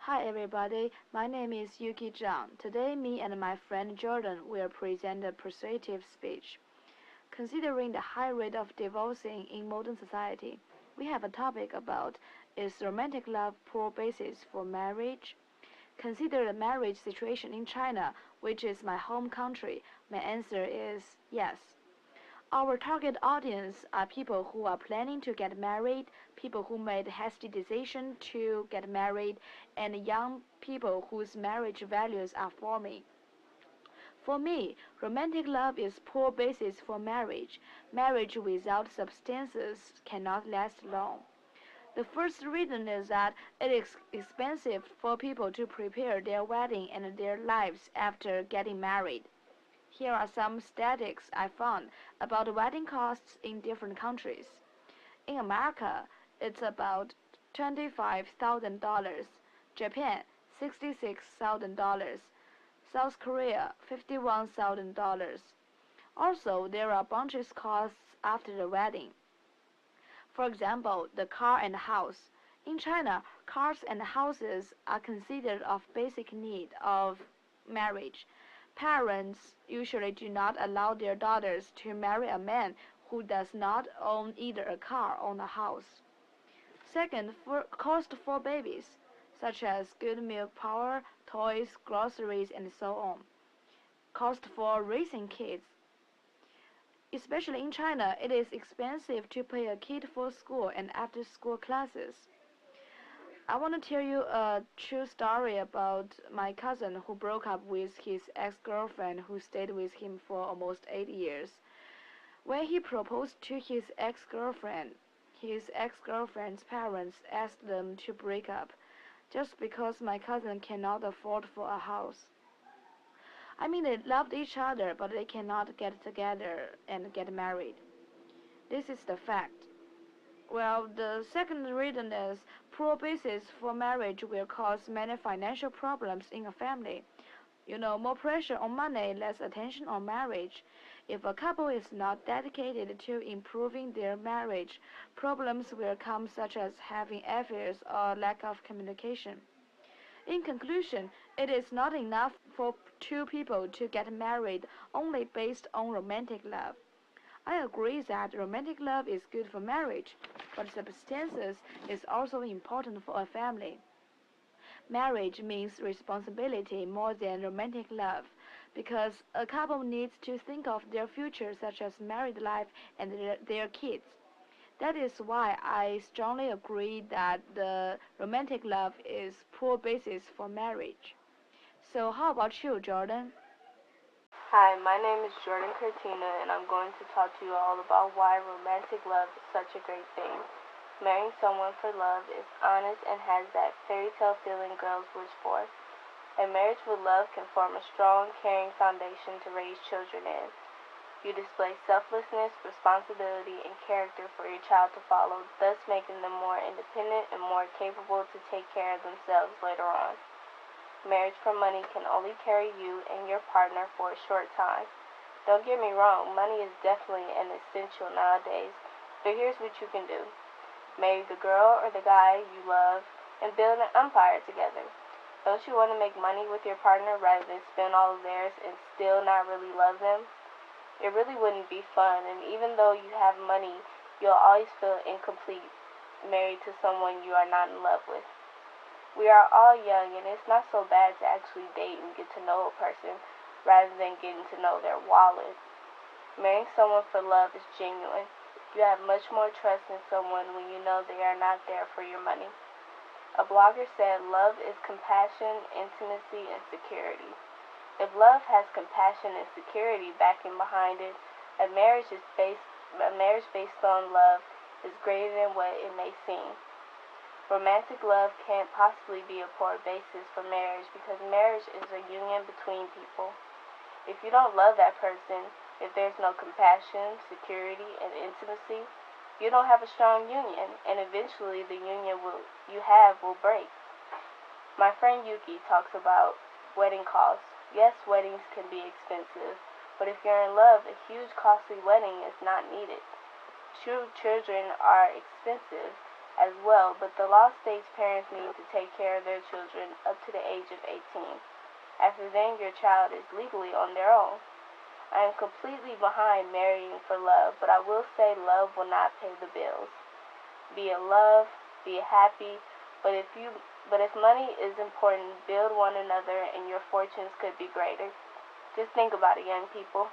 Hi everybody, my name is Jourdan. Today me and my friend Jourdan will present a persuasive speech. Considering the high rate of divorcing in modern society, we have a topic about is romantic love poor basis for marriage? Consider the marriage situation in China, which is my home country. My answer is yes. Our target audience are people who are planning to get married, people who made hasty decision to get married, and young people whose marriage values are forming. For me, romantic love is poor basis for marriage. Marriage without substances cannot last long. The first reason is that it is expensive for people to prepare their wedding and their lives after getting married. Here are some statistics I found about wedding costs in different countries. In America, it's about $25,000, Japan $66,000, South Korea $51,000. Also, there are bunches costs after the wedding. For example, the car and house. In China, cars and houses are considered of basic need of marriage. Parents usually do not allow their daughters to marry a man who does not own either a car or a house. Second, for cost for babies, such as good milk power, toys, groceries, and so on. Cost for raising kids. Especially in China, it is expensive to pay a kid for school and after-school classes. I want to tell you a true story about my cousin who broke up with his ex-girlfriend who stayed with him for almost 8 years. When he proposed to his ex-girlfriend's parents asked them to break up just because my cousin cannot afford for a house. I mean, they loved each other, but they cannot get together and get married. This is the fact. Well, the second reason is poor basis for marriage will cause many financial problems in a family. More pressure on money, less attention on marriage. If a couple is not dedicated to improving their marriage, problems will come such as having affairs or lack of communication. In conclusion, it is not enough for two people to get married only based on romantic love. I agree that romantic love is good for marriage, but substances is also important for a family. Marriage means responsibility more than romantic love, because a couple needs to think of their future such as married life and their kids. That is why I strongly agree that the romantic love is poor basis for marriage. So how about you, Jourdan? Hi, my name is Jourdan Cortina, and I'm going to talk to you all about why romantic love is such a great thing. Marrying someone for love is honest and has that fairy tale feeling girls wish for. A marriage with love can form a strong, caring foundation to raise children in. You display selflessness, responsibility, and character for your child to follow, thus making them more independent and more capable to take care of themselves later on. Marriage for money can only carry you and your partner for a short time. Don't get me wrong, money is definitely an essential nowadays, but here's what you can do. Marry the girl or the guy you love and build an empire together. Don't you want to make money with your partner rather than spend all of theirs and still not really love them? It really wouldn't be fun, and even though you have money, you'll always feel incomplete married to someone you are not in love with. We are all young, and it's not so bad to actually date and get to know a person rather than getting to know their wallet. Marrying someone for love is genuine. You have much more trust in someone when you know they are not there for your money. A blogger said love is compassion, intimacy, and security. If love has compassion and security backing behind it, a marriage based on love is greater than what it may seem. Romantic love can't possibly be a poor basis for marriage because marriage is a union between people. If you don't love that person, if there's no compassion, security, and intimacy, you don't have a strong union, and eventually the union you have will break. My friend Yuki talks about wedding costs. Yes, weddings can be expensive, but if you're in love, a huge costly wedding is not needed. True children are expensive, as well, but the law states parents need to take care of their children up to the age of 18. After then, your child is legally on their own. I am completely behind marrying for love, but I will say love will not pay the bills. Be in love, be happy, but if money is important, build one another and your fortunes could be greater. Just think about it, young people.